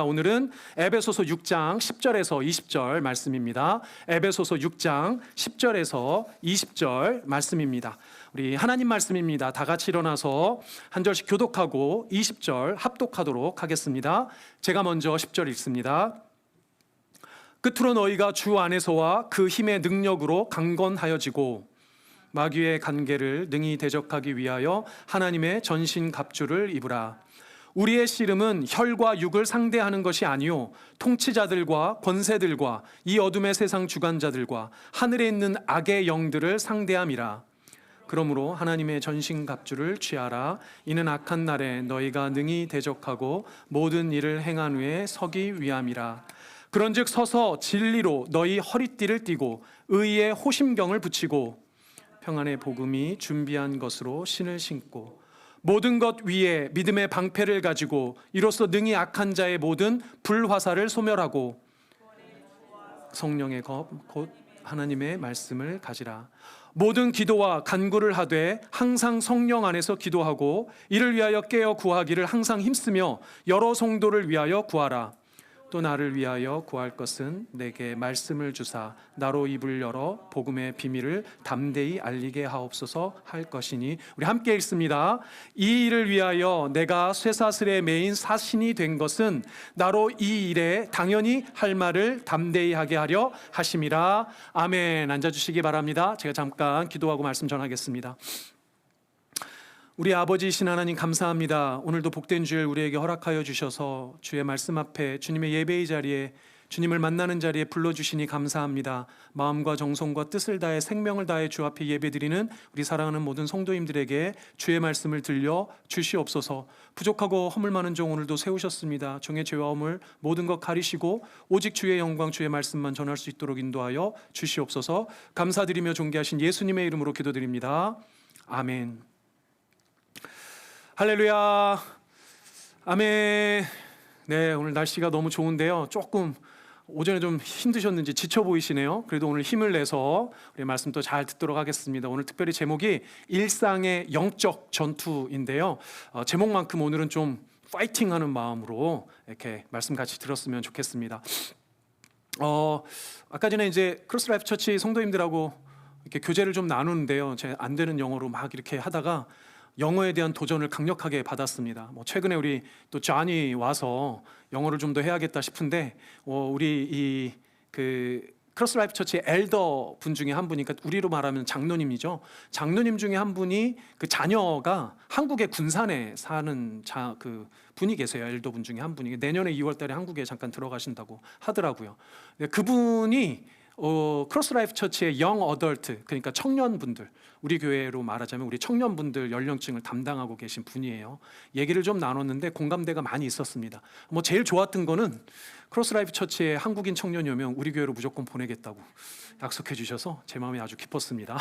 오늘은 에베소서 6장 10절에서 20절 말씀입니다. 에베소서 6장 10절에서 20절 말씀입니다. 우리 하나님 말씀입니다. 다 같이 일어나서 한 절씩 교독하고 20절 합독하도록 하겠습니다. 제가 먼저 10절 읽습니다. 끝으로 너희가 주 안에서와 그 힘의 능력으로 강건하여지고 마귀의 간계를 능히 대적하기 위하여 하나님의 전신 갑주를 입으라. 우리의 씨름은 혈과 육을 상대하는 것이 아니요 통치자들과 권세들과 이 어둠의 세상 주관자들과 하늘에 있는 악의 영들을 상대함이라. 그러므로 하나님의 전신 갑주를 취하라. 이는 악한 날에 너희가 능히 대적하고 모든 일을 행한 후에 서기 위함이라. 그런즉 서서 진리로 너희 허리띠를 띠고 의의 호심경을 붙이고 평안의 복음이 준비한 것으로 신을 신고 모든 것 위에 믿음의 방패를 가지고 이로써 능히 악한 자의 모든 불화살을 소멸하고 성령의 겁 곧 하나님의 말씀을 가지라. 모든 기도와 간구를 하되 항상 성령 안에서 기도하고 이를 위하여 깨어 구하기를 항상 힘쓰며 여러 성도를 위하여 구하라. 또 나를 위하여 구할 것은 내게 말씀을 주사 나로 입을 열어 복음의 비밀을 담대히 알리게 하옵소서 할 것이니. 우리 함께 읽습니다. 이 일을 위하여 내가 쇠사슬에 매인 사신이 된 것은 나로 이 일에 당연히 할 말을 담대히 하게 하려 하심이라. 아멘. 앉아주시기 바랍니다. 제가 잠깐 기도하고 말씀 전하겠습니다. 우리 아버지이신 하나님 감사합니다. 오늘도 복된 주일 우리에게 허락하여 주셔서 주의 말씀 앞에 주님의 예배의 자리에 주님을 만나는 자리에 불러주시니 감사합니다. 마음과 정성과 뜻을 다해 생명을 다해 주 앞에 예배드리는 우리 사랑하는 모든 성도님들에게 주의 말씀을 들려 주시옵소서. 부족하고 허물 많은 종 오늘도 세우셨습니다. 종의 죄와 허물 모든 것 가리시고 오직 주의 영광 주의 말씀만 전할 수 있도록 인도하여 주시옵소서. 감사드리며 존귀하신 예수님의 이름으로 기도드립니다. 아멘. 할렐루야. 아멘. 네, 오늘 날씨가 너무 좋은데요. 조금 오전에 좀 힘드셨는지 지쳐 보이시네요. 그래도 오늘 힘을 내서 우리 말씀 또 잘 듣도록 하겠습니다. 오늘 특별히 제목이 일상의 영적 전투인데요. 제목만큼 오늘은 좀 파이팅하는 마음으로 이렇게 말씀 같이 들었으면 좋겠습니다. 아까 전에 이제 크로스라이프 처치 성도님들하고 이렇게 교제를 좀 나누는데요. 제 안 되는 영어로 막 이렇게 하다가 영어에 대한 도전을 강력하게 받았습니다. 최근에 우리 또 존이 와서 영어를 좀 더 해야겠다 싶은데 우리 크로스라이프 처치의 엘더 분 중에 한 분이, 그러니까 우리로 말하면 장로님이죠. 장로님 중에 한 분이 그 자녀가 한국의 군산에 사는 분이 계세요. 엘더 분 중에 한 분이 내년에 2월달에 한국에 잠깐 들어가신다고 하더라고요. 그분이 크로스라이프 처치의 영 어덜트, 그러니까 청년분들, 우리 교회로 말하자면 우리 청년분들 연령층을 담당하고 계신 분이에요. 얘기를 좀 나눴는데 공감대가 많이 있었습니다. 제일 좋았던 거는 크로스라이프 처치에 한국인 청년이 오면 우리 교회로 무조건 보내겠다고 약속해 주셔서 제 마음이 아주 기뻤습니다.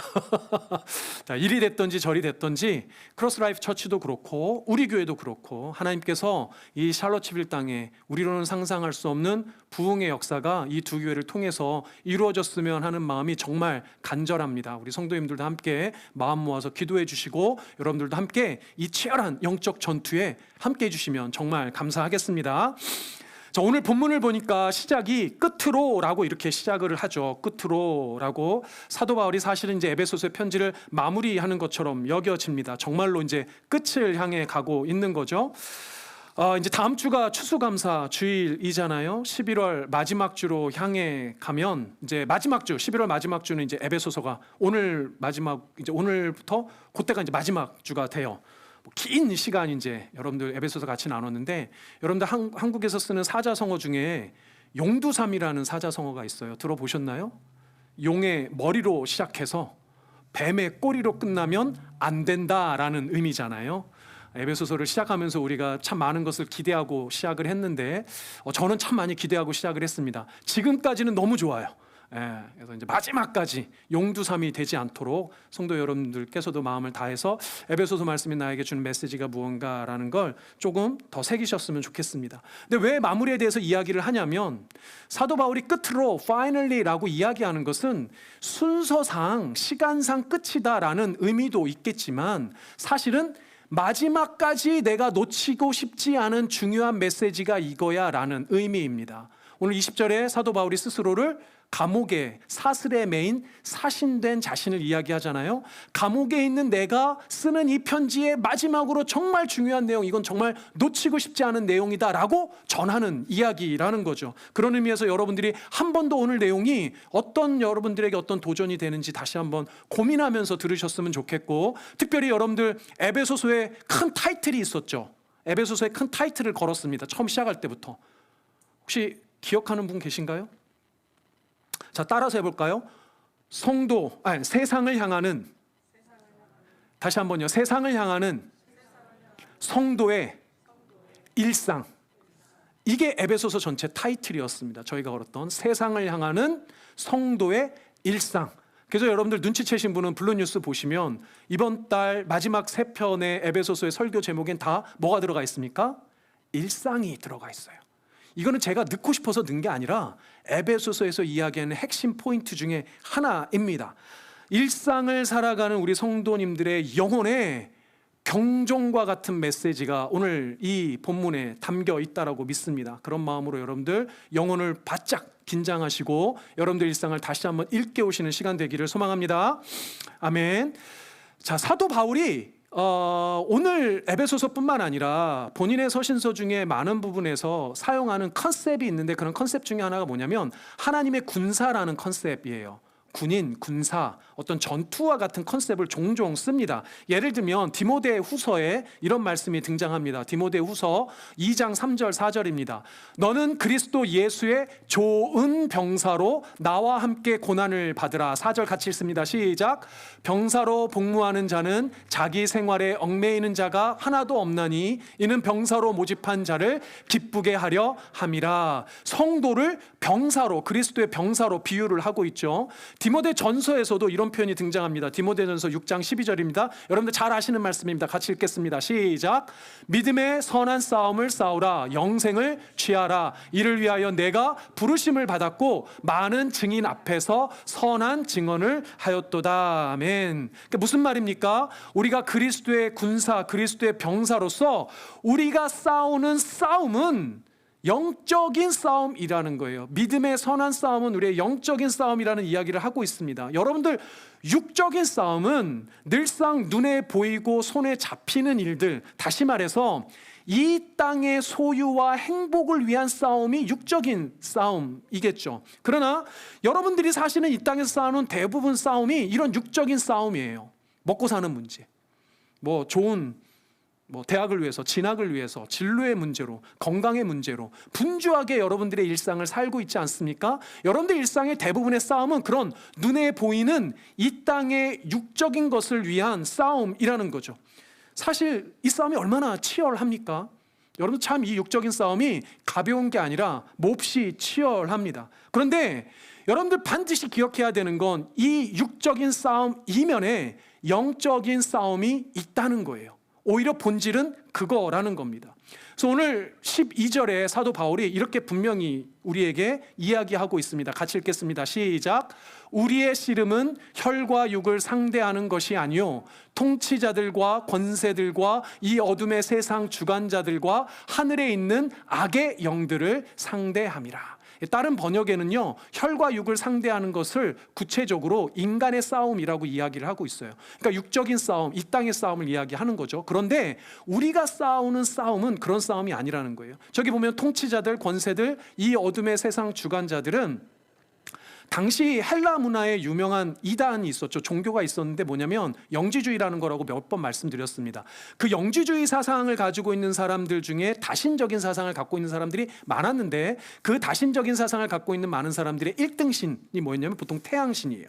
자, 일이 됐든지 저리 됐든지 크로스라이프 처치도 그렇고 우리 교회도 그렇고 하나님께서 이 샬롯치빌 땅에 우리로는 상상할 수 없는 부흥의 역사가 이 두 교회를 통해서 이루어졌으면 하는 마음이 정말 간절합니다. 우리 성도님들도 함께 마음 모아서 기도해 주시고 여러분들도 함께 이 치열한 영적 전투에 함께 해 주시면 정말 감사하겠습니다. 자, 오늘 본문을 보니까 시작이 끝으로라고 이렇게 시작을 하죠. 끝으로라고 사도 바울이 사실은 이제 에베소서의 편지를 마무리하는 것처럼 여겨집니다. 정말로 이제 끝을 향해 가고 있는 거죠. 이제 다음 주가 추수감사 주일이잖아요. 11월 마지막 주로 향해 가면 이제 마지막 주, 11월 마지막 주는 이제 에베소서가 오늘 마지막, 이제 오늘부터 그때가 이제 마지막 주가 돼요. 긴 시간 이제 여러분들 에베소서 같이 나눴는데 여러분들 한국에서 쓰는 사자성어 중에 용두삼이라는 사자성어가 있어요. 들어보셨나요? 용의 머리로 시작해서 뱀의 꼬리로 끝나면 안 된다라는 의미잖아요. 에베소서를 시작하면서 우리가 참 많은 것을 기대하고 시작을 했는데 저는 참 많이 기대하고 시작을 했습니다. 지금까지는 너무 좋아요. 그래서 이제 마지막까지 용두삼이 되지 않도록 성도 여러분들께서도 마음을 다해서 에베소서 말씀이 나에게 주는 메시지가 무언가라는 걸 조금 더 새기셨으면 좋겠습니다. 근데 왜 마무리에 대해서 이야기를 하냐면 사도 바울이 끝으로 finally라고 이야기하는 것은 순서상 시간상 끝이다라는 의미도 있겠지만 사실은 마지막까지 내가 놓치고 싶지 않은 중요한 메시지가 이거야 라는 의미입니다. 오늘 20절에 사도 바울이 스스로를 감옥에 사슬에 매인 사신된 자신을 이야기하잖아요. 감옥에 있는 내가 쓰는 이 편지의 마지막으로 정말 중요한 내용, 이건 정말 놓치고 싶지 않은 내용이다 라고 전하는 이야기라는 거죠. 그런 의미에서 여러분들이 한 번 더 오늘 내용이 여러분들에게 어떤 도전이 되는지 다시 한번 고민하면서 들으셨으면 좋겠고, 특별히 여러분들 에베소서에 큰 타이틀이 있었죠. 에베소서에 큰 타이틀을 걸었습니다. 처음 시작할 때부터. 혹시 기억하는 분 계신가요? 자, 따라서 해볼까요? 세상을 향하는, 다시 한번요. 세상을 향하는 성도의 일상. 이게 에베소서 전체 타이틀이었습니다. 저희가 걸었던 세상을 향하는 성도의 일상. 그래서 여러분들 눈치채신 분은 블루뉴스 보시면 이번 달 마지막 3편의 에베소서의 설교 제목엔 다 뭐가 들어가 있습니까? 일상이 들어가 있어요. 이거는 제가 넣고 싶어서 넣은 게 아니라 에베소서에서 이야기하는 핵심 포인트 중에 하나입니다. 일상을 살아가는 우리 성도님들의 영혼에 경종과 같은 메시지가 오늘 이 본문에 담겨 있다라고 믿습니다. 그런 마음으로 여러분들 영혼을 바짝 긴장하시고 여러분들 일상을 다시 한번 일깨우시는 시간 되기를 소망합니다. 아멘. 자, 사도 바울이 오늘 에베소서뿐만 아니라 본인의 서신서 중에 많은 부분에서 사용하는 컨셉이 있는데, 그런 컨셉 중에 하나가 뭐냐면 하나님의 군사라는 컨셉이에요. 군인, 군사, 어떤 전투와 같은 컨셉을 종종 씁니다. 예를 들면 디모데 후서에 이런 말씀이 등장합니다. 디모데 후서 2장 3절 4절입니다. 너는 그리스도 예수의 좋은 병사로 나와 함께 고난을 받으라. 4절 같이 읽습니다. 시작. 병사로 복무하는 자는 자기 생활에 얽매이는 자가 하나도 없나니 이는 병사로 모집한 자를 기쁘게 하려 함이라. 성도를 병사로, 그리스도의 병사로 비유를 하고 있죠. 디모데 전서에서도 이런 표현이 등장합니다. 디모데 전서 6장 12절입니다. 여러분들 잘 아시는 말씀입니다. 같이 읽겠습니다. 시작. 믿음의 선한 싸움을 싸우라. 영생을 취하라. 이를 위하여 내가 부르심을 받았고 많은 증인 앞에서 선한 증언을 하였도다. 아멘. 그러니까 무슨 말입니까? 우리가 그리스도의 군사, 그리스도의 병사로서 우리가 싸우는 싸움은 영적인 싸움이라는 거예요. 믿음의 선한 싸움은 우리의 영적인 싸움이라는 이야기를 하고 있습니다. 여러분들 육적인 싸움은 늘상 눈에 보이고 손에 잡히는 일들, 다시 말해서 이 땅의 소유와 행복을 위한 싸움이 육적인 싸움이겠죠. 그러나 여러분들이 사시는 이 땅에서 싸우는 대부분 싸움이 이런 육적인 싸움이에요. 먹고 사는 문제, 좋은 대학을 위해서, 진학을 위해서, 진로의 문제로, 건강의 문제로 분주하게 여러분들의 일상을 살고 있지 않습니까? 여러분들 일상의 대부분의 싸움은 그런 눈에 보이는 이 땅의 육적인 것을 위한 싸움이라는 거죠. 사실 이 싸움이 얼마나 치열합니까? 여러분 참 이 육적인 싸움이 가벼운 게 아니라 몹시 치열합니다. 그런데 여러분들 반드시 기억해야 되는 건 이 육적인 싸움 이면에 영적인 싸움이 있다는 거예요. 오히려 본질은 그거라는 겁니다. 그래서 오늘 12절에 사도 바울이 이렇게 분명히 우리에게 이야기하고 있습니다. 같이 읽겠습니다. 시작. 우리의 씨름은 혈과 육을 상대하는 것이 아니요 통치자들과 권세들과 이 어둠의 세상 주관자들과 하늘에 있는 악의 영들을 상대함이라. 다른 번역에는요, 혈과 육을 상대하는 것을 구체적으로 인간의 싸움이라고 이야기를 하고 있어요. 그러니까 육적인 싸움, 이 땅의 싸움을 이야기하는 거죠. 그런데 우리가 싸우는 싸움은 그런 싸움이 아니라는 거예요. 저기 보면 통치자들, 권세들, 이 어둠의 세상 주관자들은 당시 헬라 문화에 유명한 이단이 있었죠. 종교가 있었는데 뭐냐면 영지주의라는 거라고 몇 번 말씀드렸습니다. 그 영지주의 사상을 가지고 있는 사람들 중에 다신적인 사상을 갖고 있는 사람들이 많았는데, 그 다신적인 사상을 갖고 있는 많은 사람들의 1등신이 뭐였냐면 보통 태양신이에요.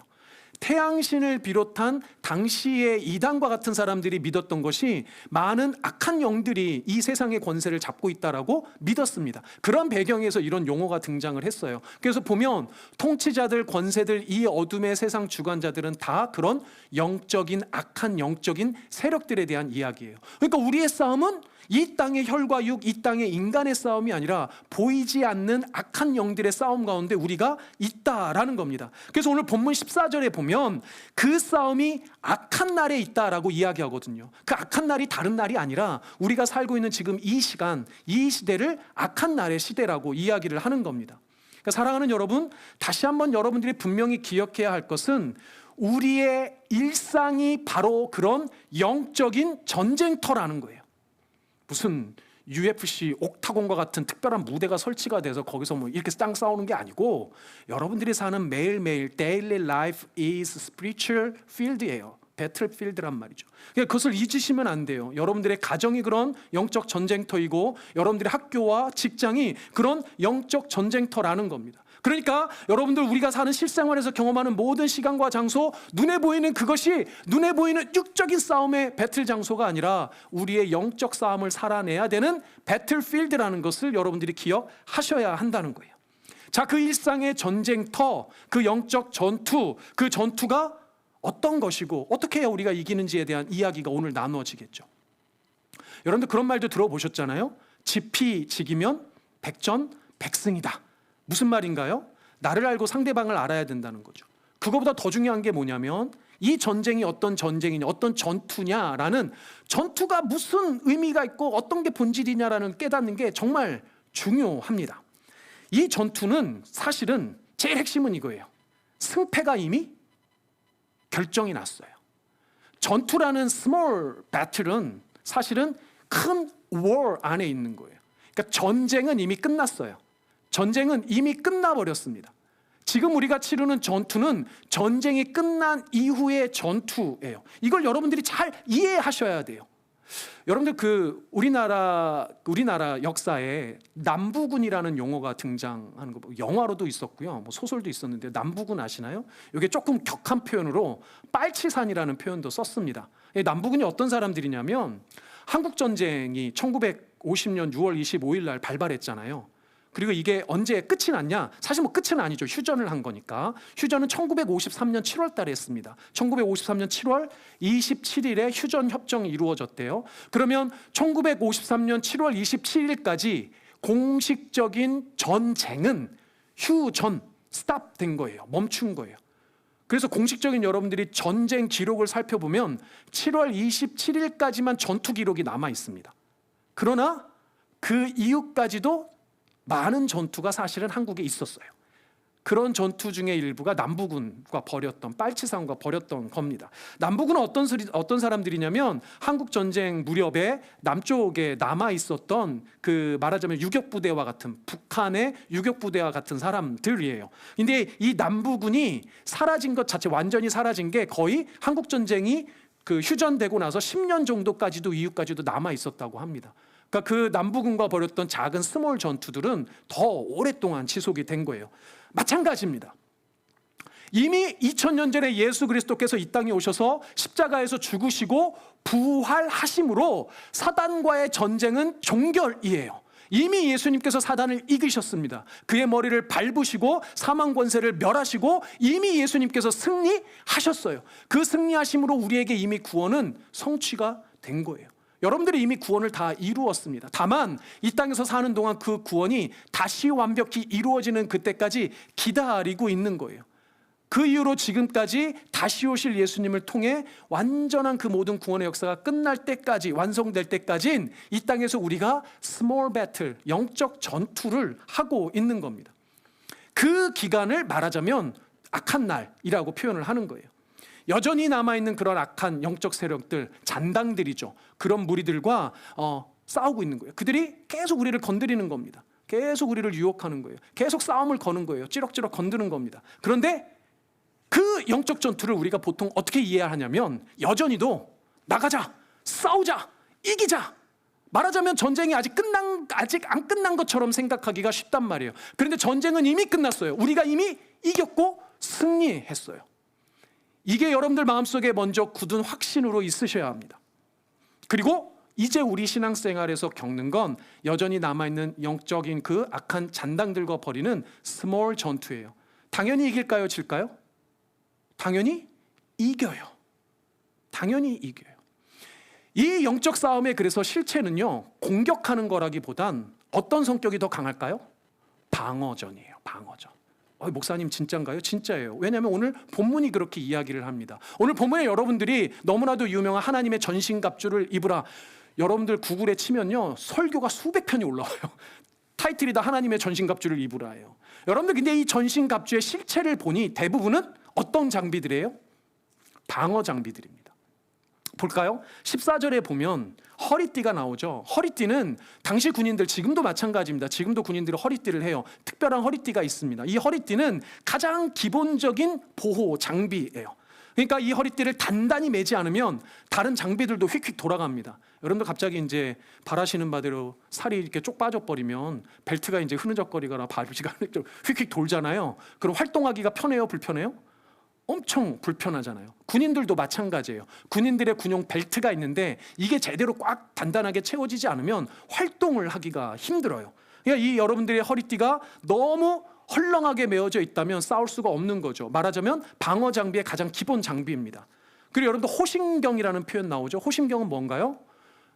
태양신을 비롯한 당시의 이단과 같은 사람들이 믿었던 것이 많은 악한 영들이 이 세상의 권세를 잡고 있다라고 믿었습니다. 그런 배경에서 이런 용어가 등장을 했어요. 그래서 보면 통치자들, 권세들, 이 어둠의 세상 주관자들은 다 그런 영적인 악한 영적인 세력들에 대한 이야기예요. 그러니까 우리의 싸움은 이 땅의 혈과 육, 이 땅의 인간의 싸움이 아니라 보이지 않는 악한 영들의 싸움 가운데 우리가 있다라는 겁니다. 그래서 오늘 본문 14절에 보면 그 싸움이 악한 날에 있다라고 이야기하거든요. 그 악한 날이 다른 날이 아니라 우리가 살고 있는 지금 이 시간, 이 시대를 악한 날의 시대라고 이야기를 하는 겁니다. 그러니까 사랑하는 여러분, 다시 한번 여러분들이 분명히 기억해야 할 것은 우리의 일상이 바로 그런 영적인 전쟁터라는 거예요. 무슨 UFC 옥타곤과 같은 특별한 무대가 설치가 돼서 거기서 뭐 이렇게 땅 싸우는 게 아니고 여러분들이 사는 매일매일 daily life is spiritual field예요. 배틀필드란 말이죠. 그러니까 그것을 잊으시면 안 돼요. 여러분들의 가정이 그런 영적 전쟁터이고 여러분들의 학교와 직장이 그런 영적 전쟁터라는 겁니다. 그러니까 여러분들 우리가 사는 실생활에서 경험하는 모든 시간과 장소, 눈에 보이는 그것이 눈에 보이는 육적인 싸움의 배틀 장소가 아니라 우리의 영적 싸움을 살아내야 되는 배틀필드라는 것을 여러분들이 기억하셔야 한다는 거예요. 자, 그 일상의 전쟁터, 그 영적 전투, 그 전투가 어떤 것이고 어떻게 해야 우리가 이기는지에 대한 이야기가 오늘 나누어지겠죠. 여러분들 그런 말도 들어보셨잖아요. 지피지기면 백전백승이다. 무슨 말인가요? 나를 알고 상대방을 알아야 된다는 거죠. 그거보다 더 중요한 게 뭐냐면 이 전쟁이 어떤 전쟁이냐, 어떤 전투냐라는, 전투가 무슨 의미가 있고 어떤 게 본질이냐라는 깨닫는 게 정말 중요합니다. 이 전투는 사실은 제일 핵심은 이거예요. 승패가 이미 결정이 났어요. 전투라는 small battle은 사실은 큰 war 안에 있는 거예요. 그러니까 전쟁은 이미 끝났어요. 전쟁은 이미 끝나버렸습니다. 지금 우리가 치르는 전투는 전쟁이 끝난 이후의 전투예요. 이걸 여러분들이 잘 이해하셔야 돼요. 여러분들 우리나라 역사에 남부군이라는 용어가 등장하는 거, 영화로도 있었고요, 뭐 소설도 있었는데 남부군 아시나요? 이게 조금 격한 표현으로 빨치산이라는 표현도 썼습니다. 남부군이 어떤 사람들이냐면 한국 전쟁이 1950년 6월 25일 날 발발했잖아요. 그리고 이게 언제 끝이 났냐? 사실 뭐 끝은 아니죠. 휴전을 한 거니까. 휴전은 1953년 7월 달에 했습니다. 1953년 7월 27일에 휴전 협정이 이루어졌대요. 그러면 1953년 7월 27일까지 공식적인 전쟁은 휴전, 스탑된 거예요. 멈춘 거예요. 그래서 공식적인 여러분들이 전쟁 기록을 살펴보면 7월 27일까지만 전투 기록이 남아 있습니다. 그러나 그 이후까지도 많은 전투가 사실은 한국에 있었어요. 그런 전투 중에 일부가 남부군과 벌였던, 빨치산과 벌였던 겁니다. 남부군은 어떤 사람들이냐면 한국 전쟁 무렵에 남쪽에 남아 있었던 그 말하자면 유격부대와 같은, 북한의 유격부대와 같은 사람들이에요. 근데 이 남부군이 사라진 것 자체, 완전히 사라진 게 거의 한국 전쟁이 그 휴전되고 나서 10년 정도까지도 이후까지도 남아 있었다고 합니다. 그러니까 그 남부군과 벌였던 작은 스몰 전투들은 더 오랫동안 지속이 된 거예요. 마찬가지입니다. 이미 2000년 전에 예수 그리스도께서 이 땅에 오셔서 십자가에서 죽으시고 부활하심으로 사단과의 전쟁은 종결이에요. 이미 예수님께서 사단을 이기셨습니다. 그의 머리를 밟으시고 사망 권세를 멸하시고 이미 예수님께서 승리하셨어요. 그 승리하심으로 우리에게 이미 구원은 성취가 된 거예요. 여러분들이 이미 구원을 다 이루었습니다. 다만 이 땅에서 사는 동안 그 구원이 다시 완벽히 이루어지는 그때까지 기다리고 있는 거예요. 그 이후로 지금까지 다시 오실 예수님을 통해 완전한 그 모든 구원의 역사가 끝날 때까지, 완성될 때까지는 이 땅에서 우리가 small battle, 영적 전투를 하고 있는 겁니다. 그 기간을 말하자면 악한 날이라고 표현을 하는 거예요. 여전히 남아있는 그런 악한 영적 세력들, 잔당들이죠. 그런 무리들과 싸우고 있는 거예요. 그들이 계속 우리를 건드리는 겁니다. 계속 우리를 유혹하는 거예요. 계속 싸움을 거는 거예요. 찌럭찌럭 건드는 겁니다. 그런데 그 영적 전투를 우리가 보통 어떻게 이해하냐면 여전히도 나가자, 싸우자, 이기자. 말하자면 전쟁이 아직 안 끝난 것처럼 생각하기가 쉽단 말이에요. 그런데 전쟁은 이미 끝났어요. 우리가 이미 이겼고 승리했어요. 이게 여러분들 마음속에 먼저 굳은 확신으로 있으셔야 합니다. 그리고 이제 우리 신앙생활에서 겪는 건 여전히 남아있는 영적인 그 악한 잔당들과 벌이는 스몰 전투예요. 당연히 이길까요? 질까요? 당연히 이겨요. 당연히 이겨요. 이 영적 싸움의 그래서 실체는요, 공격하는 거라기보단 어떤 성격이 더 강할까요? 방어전이에요. 방어전. 목사님 진짜인가요? 진짜예요. 왜냐하면 오늘 본문이 그렇게 이야기를 합니다. 오늘 본문에 여러분들이 너무나도 유명한 하나님의 전신갑주를 입으라, 여러분들 구글에 치면요 설교가 수백 편이 올라와요. 타이틀이 다 하나님의 전신갑주를 입으라예요. 여러분들 근데 이 전신갑주의 실체를 보니 대부분은 어떤 장비들이에요? 방어 장비들입니다. 볼까요? 14절에 보면 허리띠가 나오죠. 허리띠는 당시 군인들, 지금도 마찬가지입니다. 지금도 군인들이 허리띠를 해요. 특별한 허리띠가 있습니다. 이 허리띠는 가장 기본적인 보호 장비예요. 그러니까 이 허리띠를 단단히 매지 않으면 다른 장비들도 휙휙 돌아갑니다. 여러분들 갑자기 이제 바라시는 바대로 살이 이렇게 쪽 빠져버리면 벨트가 이제 흐느적거리거나 바지가 휙휙 돌잖아요. 그럼 활동하기가 편해요? 불편해요? 엄청 불편하잖아요. 군인들도 마찬가지예요. 군인들의 군용 벨트가 있는데 이게 제대로 꽉 단단하게 채워지지 않으면 활동을 하기가 힘들어요. 그러니까 이 여러분들의 허리띠가 너무 헐렁하게 메어져 있다면 싸울 수가 없는 거죠. 말하자면 방어 장비의 가장 기본 장비입니다. 그리고 여러분들 호심경이라는 표현 나오죠. 호심경은 뭔가요?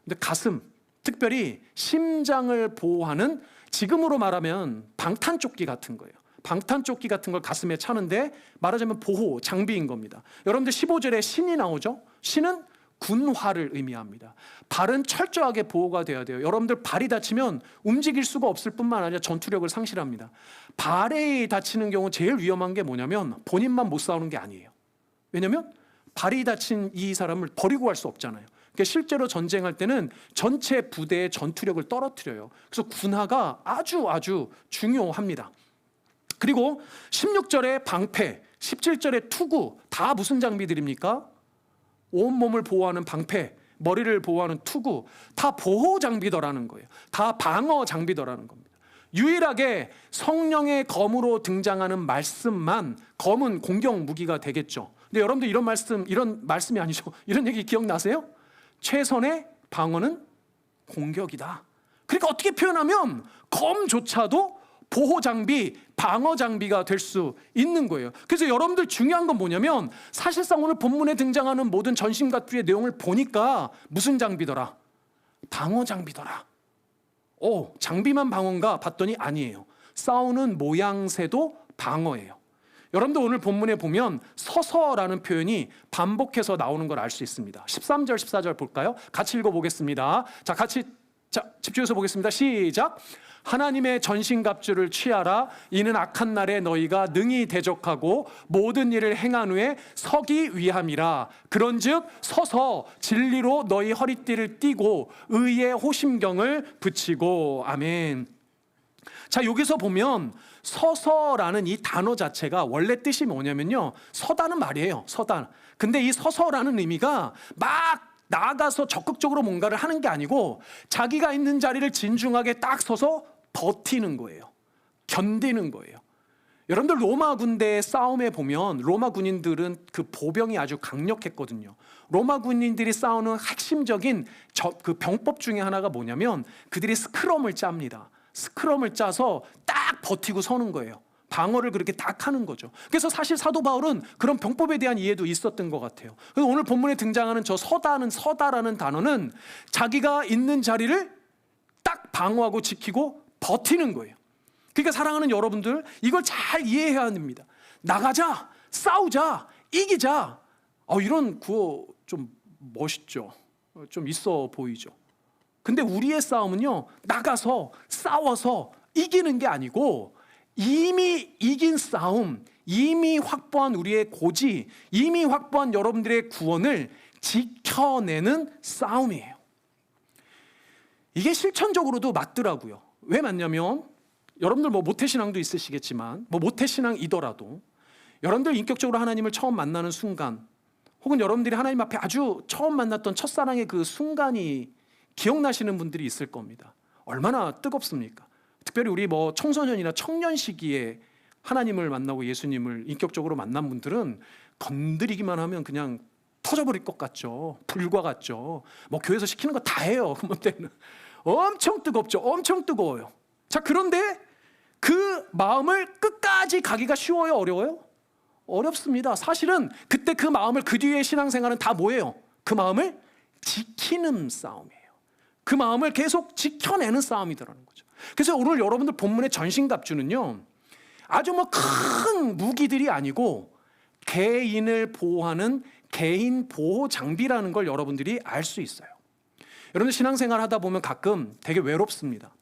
근데 가슴, 특별히 심장을 보호하는, 지금으로 말하면 방탄조끼 같은 거예요. 방탄조끼 같은 걸 가슴에 차는데 말하자면 보호 장비인 겁니다. 여러분들 15절에 신이 나오죠. 신은 군화를 의미합니다. 발은 철저하게 보호가 돼야 돼요. 여러분들 발이 다치면 움직일 수가 없을 뿐만 아니라 전투력을 상실합니다. 발에 다치는 경우 제일 위험한 게 뭐냐면 본인만 못 싸우는 게 아니에요. 왜냐하면 발이 다친 이 사람을 버리고 갈 수 없잖아요. 그러니까 실제로 전쟁할 때는 전체 부대의 전투력을 떨어뜨려요. 그래서 군화가 아주 중요합니다. 그리고 16절에 방패, 17절에 투구, 다 무슨 장비들입니까? 온몸을 보호하는 방패, 머리를 보호하는 투구, 다 보호 장비더라는 거예요. 다 방어 장비더라는 겁니다. 유일하게 성령의 검으로 등장하는 말씀만 검은 공격 무기가 되겠죠. 근데 여러분들 이런 말씀이 아니죠. 이런 얘기 기억나세요? 최선의 방어는 공격이다. 그러니까 어떻게 표현하면 검조차도 보호 장비, 방어 장비가 될 수 있는 거예요. 그래서 여러분들 중요한 건 뭐냐면 사실상 오늘 본문에 등장하는 모든 전신갑주의 내용을 보니까 무슨 장비더라? 방어 장비더라. 장비만 방어인가 봤더니 아니에요. 싸우는 모양새도 방어예요. 여러분들 오늘 본문에 보면 서서라는 표현이 반복해서 나오는 걸 알 수 있습니다. 13절, 14절 볼까요? 같이 읽어보겠습니다. 자, 집중해서 보겠습니다. 시작. 하나님의 전신갑주를 취하라. 이는 악한 날에 너희가 능히 대적하고 모든 일을 행한 후에 서기 위함이라. 그런즉 서서 진리로 너희 허리띠를 띠고 의의 호심경을 붙이고. 아멘. 자, 여기서 보면 서서라는 이 단어 자체가 원래 뜻이 뭐냐면요, 서다는 말이에요. 서다. 근데 이 서서라는 의미가 막 나아가서 적극적으로 뭔가를 하는 게 아니고 자기가 있는 자리를 진중하게 딱 서서 버티는 거예요. 견디는 거예요. 여러분들 로마 군대의 싸움에 보면 로마 군인들은 그 보병이 아주 강력했거든요. 로마 군인들이 싸우는 핵심적인 그 병법 중에 하나가 뭐냐면 그들이 스크럼을 짭니다. 스크럼을 짜서 딱 버티고 서는 거예요. 방어를 그렇게 딱 하는 거죠. 그래서 사실 사도 바울은 그런 병법에 대한 이해도 있었던 것 같아요. 그래서 오늘 본문에 등장하는 저 서다라는 단어는 자기가 있는 자리를 딱 방어하고 지키고 버티는 거예요. 그러니까 사랑하는 여러분들, 이걸 잘 이해해야 합니다. 나가자, 싸우자, 이기자. 이런 구호 좀 멋있죠. 좀 있어 보이죠. 근데 우리의 싸움은요, 나가서 싸워서 이기는 게 아니고 이미 이긴 싸움, 이미 확보한 우리의 고지, 이미 확보한 여러분들의 구원을 지켜내는 싸움이에요. 이게 실천적으로도 맞더라고요. 왜 맞냐면 여러분들 모태신앙도 있으시겠지만 모태신앙이더라도 여러분들 인격적으로 하나님을 처음 만나는 순간, 혹은 여러분들이 하나님 앞에 아주 처음 만났던 첫사랑의 그 순간이 기억나시는 분들이 있을 겁니다. 얼마나 뜨겁습니까? 특별히 우리 청소년이나 청년 시기에 하나님을 만나고 예수님을 인격적으로 만난 분들은 건드리기만 하면 그냥 터져버릴 것 같죠. 불과 같죠. 교회에서 시키는 거 다 해요. 그때는 엄청 뜨겁죠. 엄청 뜨거워요. 자, 그런데 그 마음을 끝까지 가기가 쉬워요? 어려워요? 어렵습니다. 사실은 그때 그 마음을, 그 뒤에 신앙생활은 다 뭐예요? 그 마음을 지키는 싸움이에요. 그 마음을 계속 지켜내는 싸움이더라는 거죠. 그래서 오늘 여러분들 본문의 전신갑주는요, 아주 뭐 큰 무기들이 아니고 개인을 보호하는 개인 보호 장비라는 걸 여러분들이 알 수 있어요. 여러분들 신앙생활 하다 보면 가끔 되게 외롭습니다.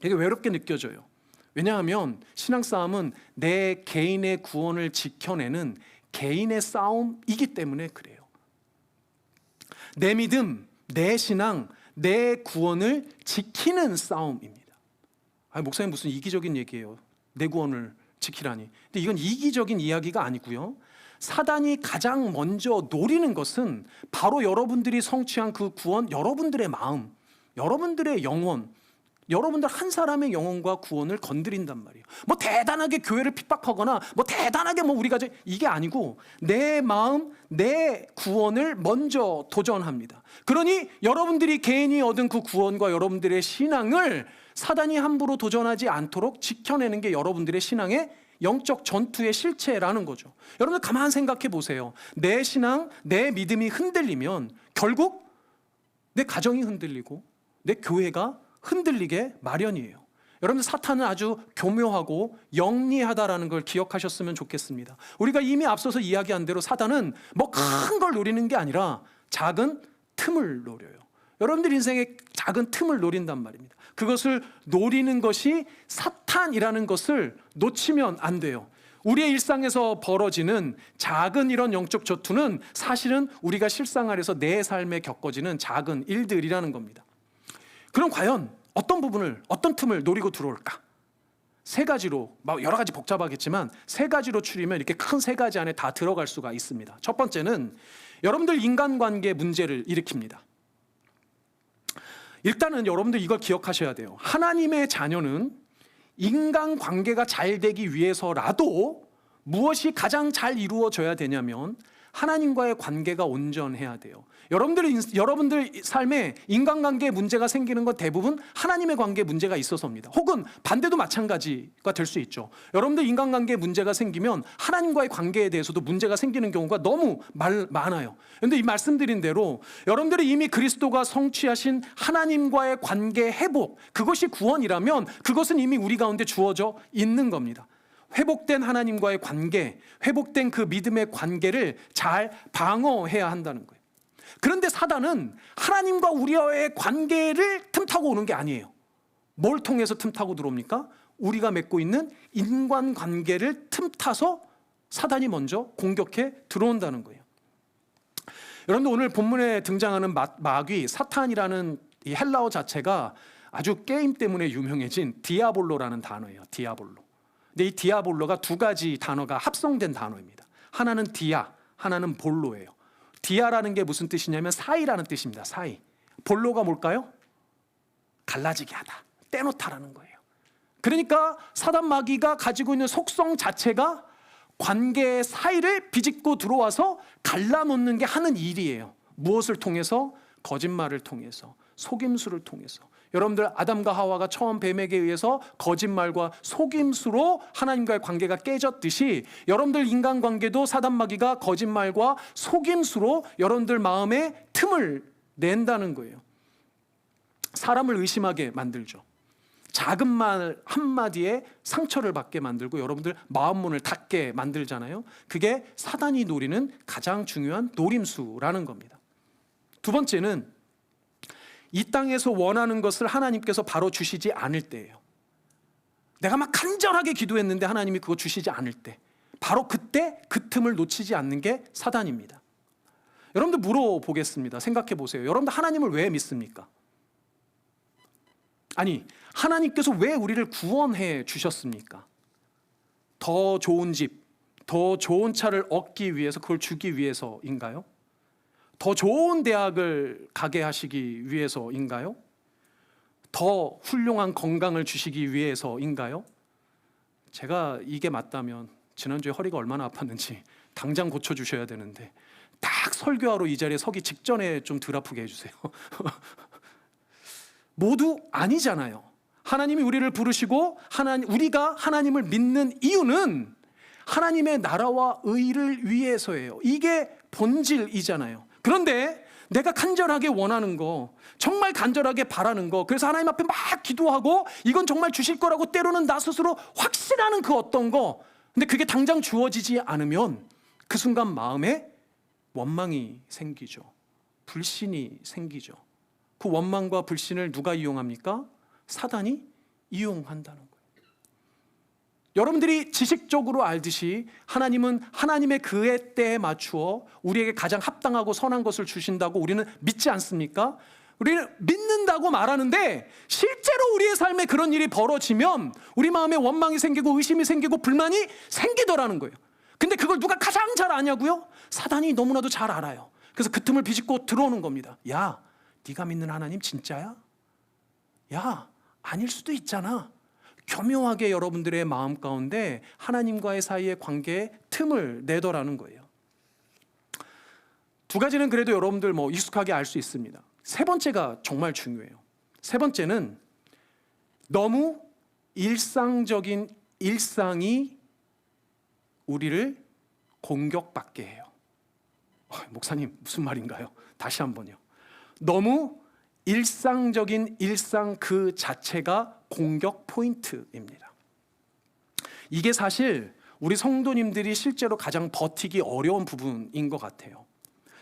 되게 외롭게 느껴져요. 왜냐하면 신앙 싸움은 내 개인의 구원을 지켜내는 개인의 싸움이기 때문에 그래요. 내 믿음, 내 신앙, 내 구원을 지키는 싸움입니다. 목사님 무슨 이기적인 얘기예요. 내 구원을 지키라니. 근데 이건 이기적인 이야기가 아니고요. 사단이 가장 먼저 노리는 것은 바로 여러분들이 성취한 그 구원, 여러분들의 마음, 여러분들의 영혼, 여러분들 한 사람의 영혼과 구원을 건드린단 말이에요. 뭐 대단하게 교회를 핍박하거나 뭐 대단하게 뭐 우리가 이게 아니고 내 마음, 내 구원을 먼저 도전합니다. 그러니 여러분들이 개인이 얻은 그 구원과 여러분들의 신앙을 사단이 함부로 도전하지 않도록 지켜내는 게 여러분들의 신앙의 영적 전투의 실체라는 거죠. 여러분들 가만 생각해 보세요. 내 신앙, 내 믿음이 흔들리면 결국 내 가정이 흔들리고 내 교회가 흔들리게 마련이에요. 여러분들 사탄은 아주 교묘하고 영리하다라는 걸 기억하셨으면 좋겠습니다. 우리가 이미 앞서서 이야기한 대로 사단은 뭐 큰 걸 노리는 게 아니라 작은 틈을 노려요. 여러분들 인생에 작은 틈을 노린단 말입니다. 그것을 노리는 것이 사탄이라는 것을 놓치면 안 돼요. 우리의 일상에서 벌어지는 작은 이런 영적 전투는 사실은 우리가 실생활에서 내 삶에 겪어지는 작은 일들이라는 겁니다. 그럼 과연 어떤 부분을, 어떤 틈을 노리고 들어올까? 세 가지로, 여러 가지 복잡하겠지만 세 가지로 추리면 이렇게 큰 세 가지 안에 다 들어갈 수가 있습니다. 첫 번째는 여러분들 인간관계 문제를 일으킵니다. 일단은 여러분들 이걸 기억하셔야 돼요. 하나님의 자녀는 인간관계가 잘 되기 위해서라도 무엇이 가장 잘 이루어져야 되냐면 하나님과의 관계가 온전해야 돼요. 여러분들 삶에 인간관계 문제가 생기는 건 대부분 하나님의 관계 문제가 있어서입니다. 혹은 반대도 마찬가지가 될 수 있죠. 여러분들 인간관계 문제가 생기면 하나님과의 관계에 대해서도 문제가 생기는 경우가 너무 많아요. 그런데 이 말씀드린 대로 여러분들이 이미 그리스도가 성취하신 하나님과의 관계 회복, 그것이 구원이라면 그것은 이미 우리 가운데 주어져 있는 겁니다. 회복된 하나님과의 관계, 회복된 그 믿음의 관계를 잘 방어해야 한다는 거예요. 그런데 사단은 하나님과 우리와의 관계를 틈타고 오는 게 아니에요. 뭘 통해서 틈타고 들어옵니까? 우리가 맺고 있는 인간관계를 틈타서 사단이 먼저 공격해 들어온다는 거예요. 여러분들 오늘 본문에 등장하는 마귀, 사탄이라는 이 헬라어 자체가 아주 게임 때문에 유명해진 디아볼로라는 단어예요. 디아볼로. 근데 이 디아볼로가 두 가지 단어가 합성된 단어입니다. 하나는 디아, 하나는 볼로예요. 디아라는 게 무슨 뜻이냐면 사이라는 뜻입니다. 사이. 볼로가 뭘까요? 갈라지게 하다, 떼놓다라는 거예요. 그러니까 사단 마귀가 가지고 있는 속성 자체가 관계의 사이를 비집고 들어와서 갈라놓는 게 하는 일이에요. 무엇을 통해서? 거짓말을 통해서, 속임수를 통해서. 여러분들 아담과 하와가 처음 뱀에게 의해서 거짓말과 속임수로 하나님과의 관계가 깨졌듯이 여러분들 인간관계도 사단 마귀가 거짓말과 속임수로 여러분들 마음에 틈을 낸다는 거예요. 사람을 의심하게 만들죠. 작은 말 한마디에 상처를 받게 만들고 여러분들 마음문을 닫게 만들잖아요. 그게 사단이 노리는 가장 중요한 노림수라는 겁니다. 두 번째는 이 땅에서 원하는 것을 하나님께서 바로 주시지 않을 때예요. 내가 막 간절하게 기도했는데 하나님이 그거 주시지 않을 때, 바로 그때 그 틈을 놓치지 않는 게 사단입니다. 여러분들 물어보겠습니다. 생각해 보세요. 여러분들 하나님을 왜 믿습니까? 아니, 하나님께서 왜 우리를 구원해 주셨습니까? 더 좋은 집, 더 좋은 차를 얻기 위해서, 그걸 주기 위해서인가요? 더 좋은 대학을 가게 하시기 위해서인가요? 더 훌륭한 건강을 주시기 위해서인가요? 제가 이게 맞다면 지난주에 허리가 얼마나 아팠는지 당장 고쳐주셔야 되는데 딱 설교하러 이 자리에 서기 직전에 좀 덜 아프게 해주세요. 모두 아니잖아요. 하나님이 우리를 부르시고 우리가 하나님을 믿는 이유는 하나님의 나라와 의를 위해서예요. 이게 본질이잖아요. 그런데 내가 간절하게 원하는 거, 정말 간절하게 바라는 거, 그래서 하나님 앞에 막 기도하고 이건 정말 주실 거라고 때로는 나 스스로 확신하는 그 어떤 거, 근데 그게 당장 주어지지 않으면 그 순간 마음에 원망이 생기죠. 불신이 생기죠. 그 원망과 불신을 누가 이용합니까? 사단이 이용한다는 거예요. 여러분들이 지식적으로 알듯이 하나님은 하나님의 그의 때에 맞추어 우리에게 가장 합당하고 선한 것을 주신다고 우리는 믿지 않습니까? 우리는 믿는다고 말하는데 실제로 우리의 삶에 그런 일이 벌어지면 우리 마음에 원망이 생기고 의심이 생기고 불만이 생기더라는 거예요. 근데 그걸 누가 가장 잘 아냐고요? 사단이 너무나도 잘 알아요. 그래서 그 틈을 비집고 들어오는 겁니다. 야, 네가 믿는 하나님 진짜야? 야, 아닐 수도 있잖아. 교묘하게 여러분들의 마음 가운데 하나님과의 사이의 관계에 틈을 내더라는 거예요. 두 가지는 그래도 여러분들 익숙하게 알 수 있습니다. 세 번째가 정말 중요해요. 세 번째는 너무 일상적인 일상이 우리를 공격받게 해요. 목사님 무슨 말인가요? 다시 한번요. 너무 일상적인 일상 그 자체가 공격 포인트입니다. 이게 사실 우리 성도님들이 실제로 가장 버티기 어려운 부분인 것 같아요.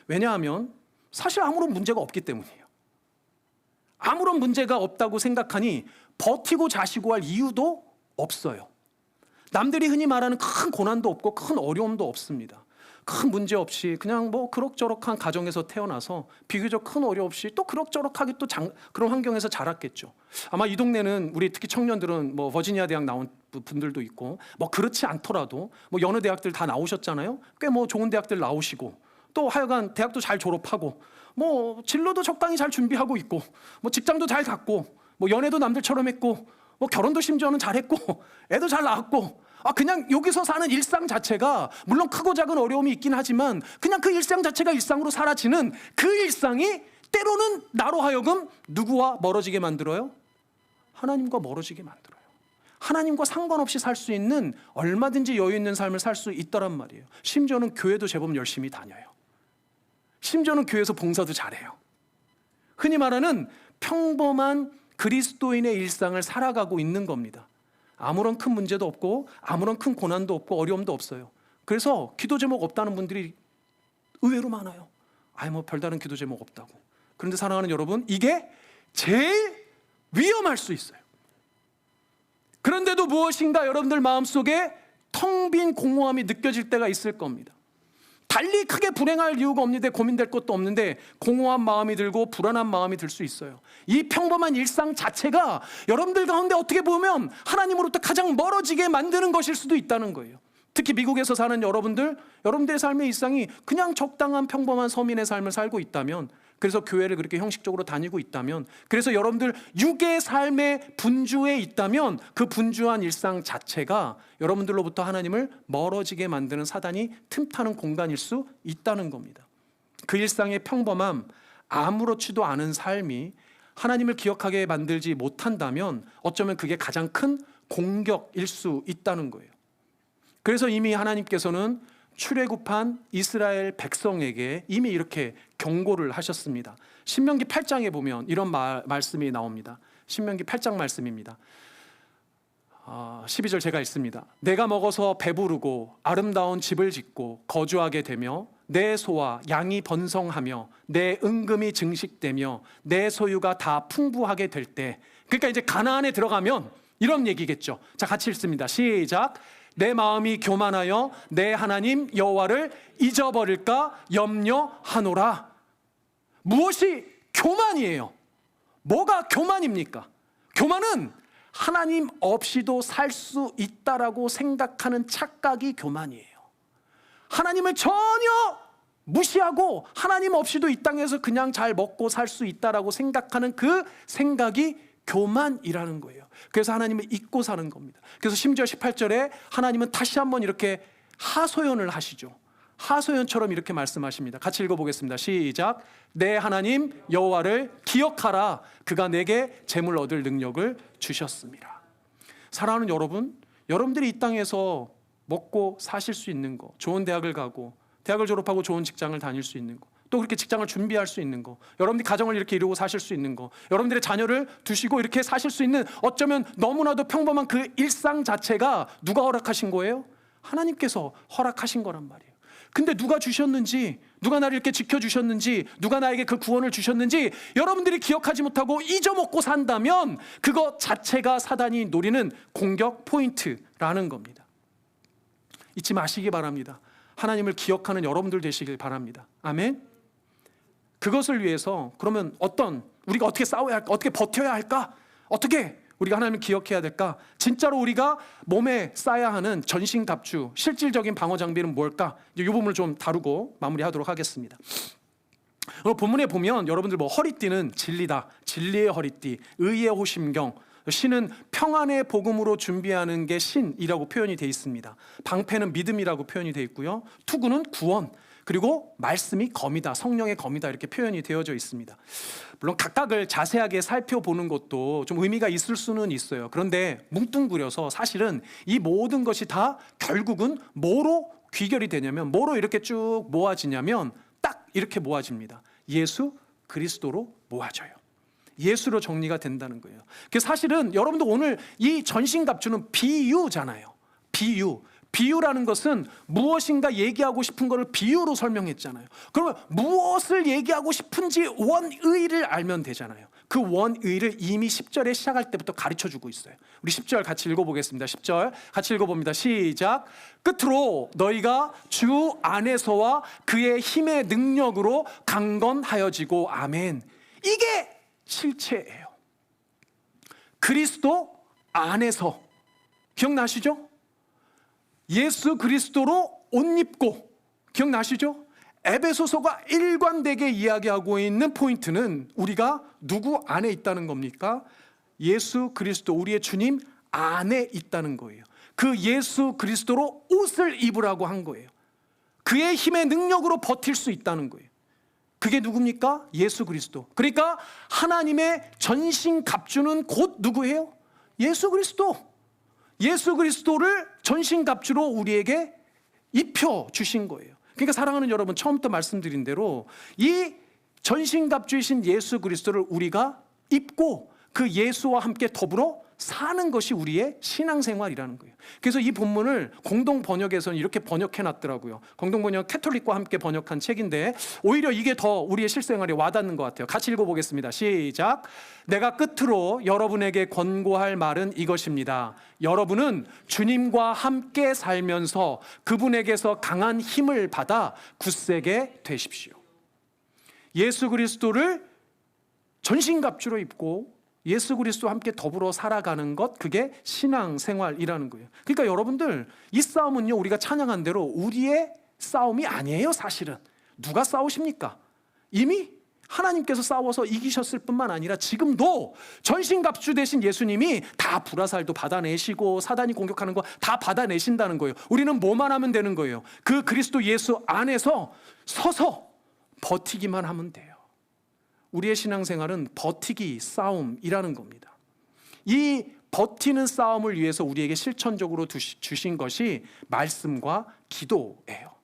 왜냐하면 사실 아무런 문제가 없기 때문이에요. 아무런 문제가 없다고 생각하니 버티고 자시고 할 이유도 없어요. 남들이 흔히 말하는 큰 고난도 없고 큰 어려움도 없습니다. 큰 문제 없이 그냥 그럭저럭한 가정에서 태어나서 비교적 큰 어려움 없이 또 그럭저럭하게 또 그런 환경에서 자랐겠죠. 아마 이 동네는 우리 특히 청년들은 버지니아 대학 나온 분들도 있고 그렇지 않더라도 여느 대학들 다 나오셨잖아요. 꽤 좋은 대학들 나오시고 또 하여간 대학도 잘 졸업하고 진로도 적당히 잘 준비하고 있고 직장도 잘 갖고 연애도 남들처럼 했고 결혼도 심지어는 잘했고 애도 잘 낳았고 그냥 여기서 사는 일상 자체가 물론 크고 작은 어려움이 있긴 하지만 그냥 그 일상 자체가 일상으로 사라지는 그 일상이 때로는 나로 하여금 누구와 멀어지게 만들어요? 하나님과 멀어지게 만들어요. 하나님과 상관없이 살 수 있는 얼마든지 여유 있는 삶을 살 수 있더란 말이에요. 심지어는 교회도 제법 열심히 다녀요. 심지어는 교회에서 봉사도 잘해요. 흔히 말하는 평범한 그리스도인의 일상을 살아가고 있는 겁니다. 아무런 큰 문제도 없고 아무런 큰 고난도 없고 어려움도 없어요. 그래서 기도 제목 없다는 분들이 의외로 많아요. 별다른 기도 제목 없다고. 그런데 사랑하는 여러분, 이게 제일 위험할 수 있어요. 그런데도 무엇인가 여러분들 마음속에 텅 빈 공허함이 느껴질 때가 있을 겁니다. 달리 크게 불행할 이유가 없는데 고민될 것도 없는데 공허한 마음이 들고 불안한 마음이 들 수 있어요. 이 평범한 일상 자체가 여러분들 가운데 어떻게 보면 하나님으로부터 가장 멀어지게 만드는 것일 수도 있다는 거예요. 특히 미국에서 사는 여러분들의 삶의 일상이 그냥 적당한 평범한 서민의 삶을 살고 있다면, 그래서 교회를 그렇게 형식적으로 다니고 있다면, 그래서 여러분들 육의 삶의 분주에 있다면 그 분주한 일상 자체가 여러분들로부터 하나님을 멀어지게 만드는 사단이 틈타는 공간일 수 있다는 겁니다. 그 일상의 평범함, 아무렇지도 않은 삶이 하나님을 기억하게 만들지 못한다면 어쩌면 그게 가장 큰 공격일 수 있다는 거예요. 그래서 이미 하나님께서는 출애굽한 이스라엘 백성에게 이미 이렇게 경고를 하셨습니다. 신명기 8장에 보면 이런 말씀이 나옵니다. 신명기 8장 말씀입니다. 12절 제가 읽습니다. 내가 먹어서 배부르고 아름다운 집을 짓고 거주하게 되며 내 소와 양이 번성하며 내 은금이 증식되며 내 소유가 다 풍부하게 될 때, 그러니까 이제 가나안에 들어가면 이런 얘기겠죠. 자, 같이 읽습니다. 시작. 내 마음이 교만하여 내 하나님 여호와를 잊어버릴까 염려하노라. 무엇이 교만이에요? 뭐가 교만입니까? 교만은 하나님 없이도 살 수 있다라고 생각하는 착각이 교만이에요. 하나님을 전혀 무시하고 하나님 없이도 이 땅에서 그냥 잘 먹고 살 수 있다라고 생각하는 그 생각이 교만이라는 거예요. 그래서 하나님을 잊고 사는 겁니다. 그래서 심지어 18절에 하나님은 다시 한번 이렇게 하소연을 하시죠. 하소연처럼 이렇게 말씀하십니다. 같이 읽어보겠습니다. 시작. 내 하나님 여호와를 기억하라. 그가 내게 재물 얻을 능력을 주셨습니다. 사랑하는 여러분, 여러분들이 이 땅에서 먹고 사실 수 있는 거, 좋은 대학을 가고 대학을 졸업하고 좋은 직장을 다닐 수 있는 거, 또 그렇게 직장을 준비할 수 있는 거, 여러분들이 가정을 이렇게 이루고 사실 수 있는 거, 여러분들의 자녀를 두시고 이렇게 사실 수 있는 어쩌면 너무나도 평범한 그 일상 자체가 누가 허락하신 거예요? 하나님께서 허락하신 거란 말이에요. 근데 누가 주셨는지, 누가 나를 이렇게 지켜주셨는지, 누가 나에게 그 구원을 주셨는지 여러분들이 기억하지 못하고 잊어먹고 산다면 그것 자체가 사단이 노리는 공격 포인트라는 겁니다. 잊지 마시기 바랍니다. 하나님을 기억하는 여러분들 되시길 바랍니다. 아멘. 그것을 위해서 그러면 우리가 어떻게 싸워야 할까? 어떻게 버텨야 할까? 어떻게 우리가 하나님을 기억해야 될까? 진짜로 우리가 몸에 쌓아야 하는 전신갑주, 실질적인 방어 장비는 뭘까? 이 부분을 좀 다루고 마무리하도록 하겠습니다. 본문에 보면 여러분들 허리띠는 진리다, 진리의 허리띠, 의의 호심경, 신은 평안의 복음으로 준비하는 게 신이라고 표현이 되어 있습니다. 방패는 믿음이라고 표현이 되어 있고요. 투구는 구원, 그리고 말씀이 검이다, 성령의 검이다 이렇게 표현이 되어져 있습니다. 물론 각각을 자세하게 살펴보는 것도 좀 의미가 있을 수는 있어요. 그런데 뭉뚱그려서 사실은 이 모든 것이 다 결국은 뭐로 귀결이 되냐면, 뭐로 이렇게 쭉 모아지냐면 딱 이렇게 모아집니다. 예수 그리스도로 모아져요. 예수로 정리가 된다는 거예요. 사실은 여러분도 오늘 이 전신갑주는 비유잖아요. 비유라는 것은 무엇인가 얘기하고 싶은 것을 비유로 설명했잖아요. 그러면 무엇을 얘기하고 싶은지 원의를 알면 되잖아요. 그 원의를 이미 10절에 시작할 때부터 가르쳐주고 있어요. 우리 10절 같이 읽어보겠습니다. 10절 같이 읽어봅니다. 시작. 끝으로 너희가 주 안에서와 그의 힘의 능력으로 강건하여지고. 아멘. 이게 실체예요. 그리스도 안에서, 기억나시죠? 예수 그리스도로 옷 입고, 기억나시죠? 에베소서가 일관되게 이야기하고 있는 포인트는 우리가 누구 안에 있다는 겁니까? 예수 그리스도, 우리의 주님 안에 있다는 거예요. 그 예수 그리스도로 옷을 입으라고 한 거예요. 그의 힘의 능력으로 버틸 수 있다는 거예요. 그게 누굽니까? 예수 그리스도. 그러니까 하나님의 전신갑주는 곧 누구예요? 예수 그리스도. 예수 그리스도를 전신갑주로 우리에게 입혀주신 거예요. 그러니까 사랑하는 여러분, 처음부터 말씀드린 대로 이 전신갑주이신 예수 그리스도를 우리가 입고 그 예수와 함께 더불어 사는 것이 우리의 신앙생활이라는 거예요. 그래서 이 본문을 공동 번역에서는 이렇게 번역해 놨더라고요. 공동 번역 캐톨릭과 함께 번역한 책인데 오히려 이게 더 우리의 실생활에 와닿는 것 같아요. 같이 읽어보겠습니다. 시작. 내가 끝으로 여러분에게 권고할 말은 이것입니다. 여러분은 주님과 함께 살면서 그분에게서 강한 힘을 받아 굳세게 되십시오. 예수 그리스도를 전신갑주로 입고 예수 그리스도와 함께 더불어 살아가는 것, 그게 신앙생활이라는 거예요. 그러니까 여러분들, 이 싸움은요, 우리가 찬양한 대로 우리의 싸움이 아니에요. 사실은 누가 싸우십니까? 이미 하나님께서 싸워서 이기셨을 뿐만 아니라 지금도 전신갑주 되신 예수님이 다 불화살도 받아내시고 사단이 공격하는 거 다 받아내신다는 거예요. 우리는 뭐만 하면 되는 거예요? 그 그리스도 예수 안에서 서서 버티기만 하면 돼요. 우리의 신앙생활은 버티기 싸움이라는 겁니다. 이 버티는 싸움을 위해서 우리에게 실천적으로 주신 것이 말씀과 기도예요.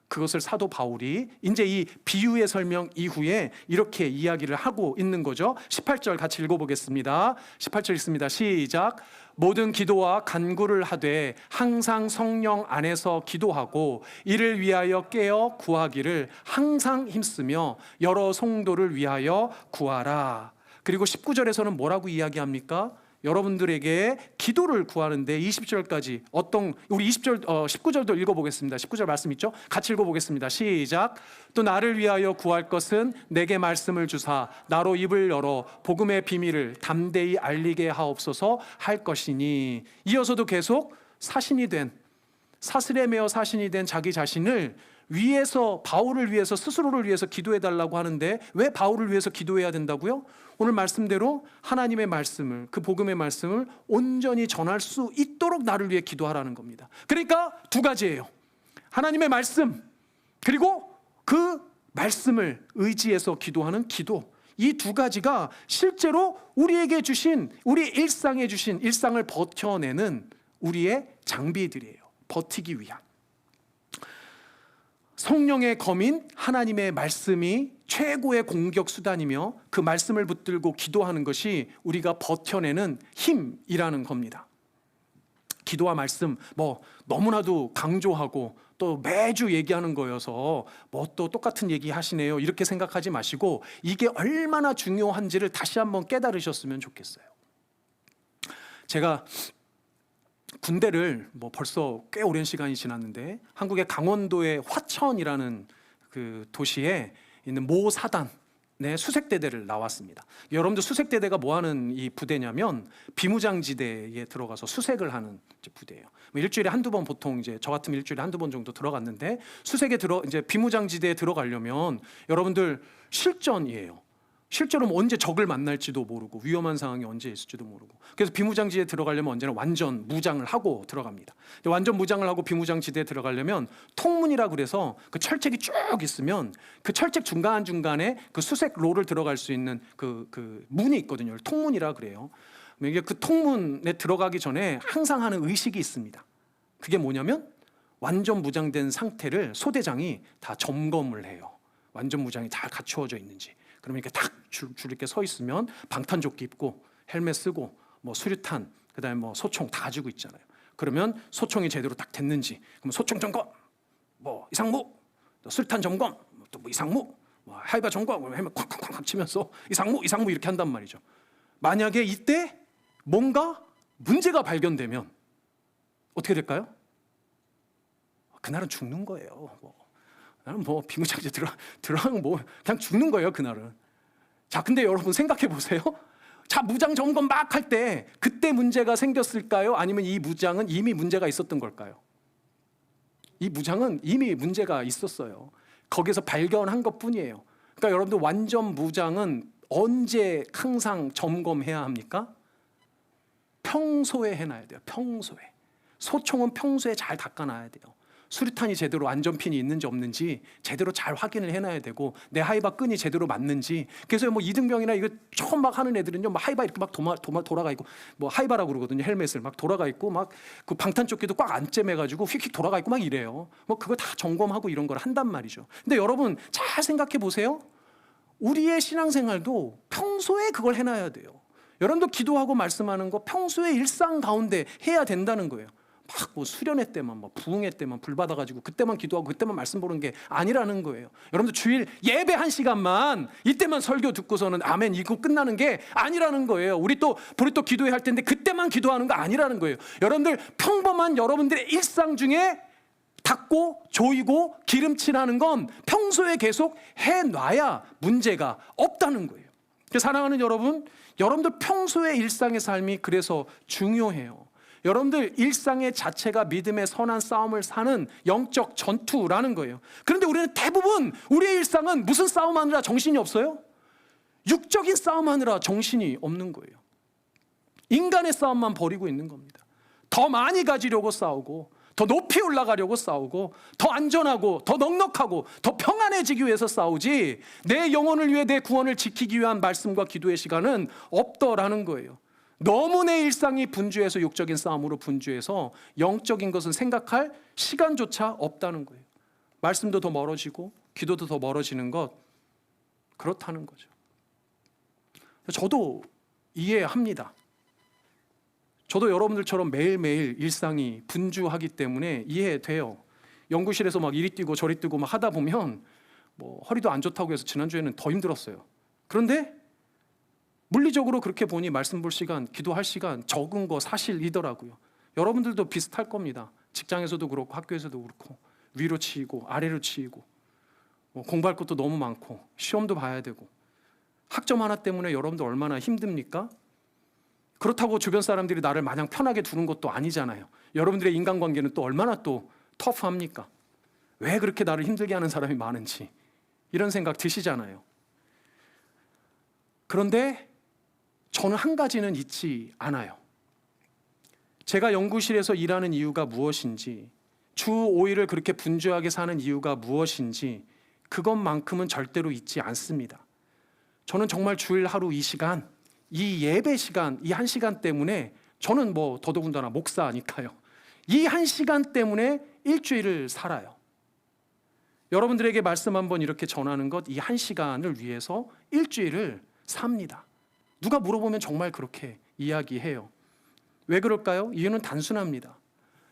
그것을 사도 바울이 이제 이 비유의 설명 이후에 이렇게 이야기를 하고 있는 거죠. 18절 같이 읽어보겠습니다. 18절 읽습니다. 시작. 모든 기도와 간구를 하되 항상 성령 안에서 기도하고 이를 위하여 깨어 구하기를 항상 힘쓰며 여러 성도를 위하여 구하라. 그리고 19절에서는 뭐라고 이야기합니까? 여러분들에게 기도를 구하는데 20절까지 우리 19절도 읽어보겠습니다. 19절 말씀 있죠? 같이 읽어보겠습니다. 시작. 또 나를 위하여 구할 것은 내게 말씀을 주사 나로 입을 열어 복음의 비밀을 담대히 알리게 하옵소서 할 것이니. 이어서도 계속 사슬에 매어 사신이 된 자기 자신을 위해서, 바울을 위해서, 스스로를 위해서 기도해달라고 하는데 왜 바울을 위해서 기도해야 된다고요? 오늘 말씀대로 하나님의 말씀을, 그 복음의 말씀을 온전히 전할 수 있도록 나를 위해 기도하라는 겁니다. 그러니까 두 가지예요. 하나님의 말씀, 그리고 그 말씀을 의지해서 기도하는 기도. 이 두 가지가 실제로 우리에게 주신, 우리 일상에 주신, 일상을 버텨내는 우리의 장비들이에요. 버티기 위한. 성령의 검인 하나님의 말씀이 최고의 공격 수단이며 그 말씀을 붙들고 기도하는 것이 우리가 버텨내는 힘이라는 겁니다. 기도와 말씀 너무나도 강조하고 또 매주 얘기하는 거여서 또 똑같은 얘기 하시네요 이렇게 생각하지 마시고 이게 얼마나 중요한지를 다시 한번 깨달으셨으면 좋겠어요. 제가 군대를 벌써 꽤 오랜 시간이 지났는데 한국의 강원도의 화천이라는 그 도시에 있는 모 사단의 수색대대를 나왔습니다. 여러분들 수색대대가 뭐 하는 이 부대냐면 비무장지대에 들어가서 수색을 하는 부대예요. 일주일에 한두 번 보통 이제 저 같으면 일주일에 한두 번 정도 들어갔는데 수색에 이제 비무장지대에 들어가려면 여러분들 실전이에요. 실제로 언제 적을 만날지도 모르고 위험한 상황이 언제 있을지도 모르고 그래서 비무장지대에 들어가려면 언제나 완전 무장을 하고 들어갑니다. 완전 무장을 하고 비무장지대에 들어가려면 통문이라 그래서 그 철책이 쭉 있으면 그 철책 중간중간에 그 수색로를 들어갈 수 있는 그 문이 있거든요. 통문이라 그래요. 이게 그 통문에 들어가기 전에 항상 하는 의식이 있습니다. 그게 뭐냐면 완전 무장된 상태를 소대장이 다 점검을 해요. 완전 무장이 다 갖추어져 있는지. 그러면 이렇게 딱 줄 이렇게 서 있으면 방탄조끼 입고 헬멧 쓰고 수류탄 그다음에 소총 다 가지고 있잖아요. 그러면 소총이 제대로 딱 됐는지 그럼 소총 점검 이상무 또 수류탄 점검 또 이상무 하이바 점검 헬멧 쾅쾅쾅 치면서 이상무 이렇게 한단 말이죠. 만약에 이때 뭔가 문제가 발견되면 어떻게 될까요? 그날은 죽는 거예요. 나는 비무장지대 들어가면 그냥 죽는 거예요 그날은. 자, 근데 여러분 생각해 보세요. 자, 무장 점검 막 할 때 그때 문제가 생겼을까요? 아니면 이 무장은 이미 문제가 있었던 걸까요? 이 무장은 이미 문제가 있었어요. 거기서 발견한 것뿐이에요. 그러니까 여러분들 완전 무장은 언제 항상 점검해야 합니까? 평소에 해놔야 돼요. 평소에. 소총은 평소에 잘 닦아놔야 돼요. 수류탄이 제대로 안전핀이 있는지 없는지 제대로 잘 확인을 해놔야 되고 내 하이바 끈이 제대로 맞는지. 그래서 이등병이나 이거 처음 막 하는 애들은요 하이바 이렇게 막 돌아가 있고 하이바라고 그러거든요. 헬멧을 막 돌아가 있고 막 그 방탄조끼도 꽉 안 꿰매가지고 휙휙 돌아가 있고 막 이래요. 그거 다 점검하고 이런 걸 한단 말이죠. 근데 여러분 잘 생각해 보세요. 우리의 신앙생활도 평소에 그걸 해놔야 돼요. 여러분도 기도하고 말씀하는 거 평소에 일상 가운데 해야 된다는 거예요. 막 수련회 때만 부흥회 때만 불 받아가지고 그때만 기도하고 그때만 말씀 보는 게 아니라는 거예요. 여러분들 주일 예배 1시간만 이때만 설교 듣고서는 아멘 이거 끝나는 게 아니라는 거예요. 우리 또 기도회 할 텐데 그때만 기도하는 거 아니라는 거예요. 여러분들 평범한 여러분들의 일상 중에 닦고 조이고 기름칠하는 건 평소에 계속 해놔야 문제가 없다는 거예요. 사랑하는 여러분들 평소의 일상의 삶이 그래서 중요해요. 여러분들 일상의 자체가 믿음의 선한 싸움을 사는 영적 전투라는 거예요. 그런데 우리는 대부분 우리의 일상은 무슨 싸움하느라 정신이 없어요? 육적인 싸움하느라 정신이 없는 거예요. 인간의 싸움만 벌이고 있는 겁니다. 더 많이 가지려고 싸우고 더 높이 올라가려고 싸우고 더 안전하고 더 넉넉하고 더 평안해지기 위해서 싸우지 내 영혼을 위해 내 구원을 지키기 위한 말씀과 기도의 시간은 없더라는 거예요. 너무 내 일상이 분주해서 육적인 싸움으로 분주해서 영적인 것은 생각할 시간조차 없다는 거예요. 말씀도 더 멀어지고 기도도 더 멀어지는 것 그렇다는 거죠. 저도 이해합니다. 저도 여러분들처럼 매일매일 일상이 분주하기 때문에 이해돼요. 연구실에서 막 이리 뛰고 저리 뛰고 막 하다 보면 허리도 안 좋다고 해서 지난주에는 더 힘들었어요. 그런데 물리적으로 그렇게 보니 말씀 볼 시간, 기도할 시간 적은 거 사실이더라고요. 여러분들도 비슷할 겁니다. 직장에서도 그렇고 학교에서도 그렇고 위로 치이고 아래로 치이고 공부할 것도 너무 많고 시험도 봐야 되고 학점 하나 때문에 여러분들 얼마나 힘듭니까? 그렇다고 주변 사람들이 나를 마냥 편하게 두는 것도 아니잖아요. 여러분들의 인간관계는 또 얼마나 또 터프합니까? 왜 그렇게 나를 힘들게 하는 사람이 많은지 이런 생각 드시잖아요. 그런데 저는 한 가지는 잊지 않아요. 제가 연구실에서 일하는 이유가 무엇인지, 주 5일을 그렇게 분주하게 사는 이유가 무엇인지 그것만큼은 절대로 잊지 않습니다. 저는 정말 주일 하루 이 시간, 이 예배 시간, 이 1시간 때문에 저는 더더군다나 목사니까요. 이 1시간 때문에 일주일을 살아요. 여러분들에게 말씀 한번 이렇게 전하는 것, 이 1시간을 위해서 일주일을 삽니다. 누가 물어보면 정말 그렇게 이야기해요. 왜 그럴까요? 이유는 단순합니다.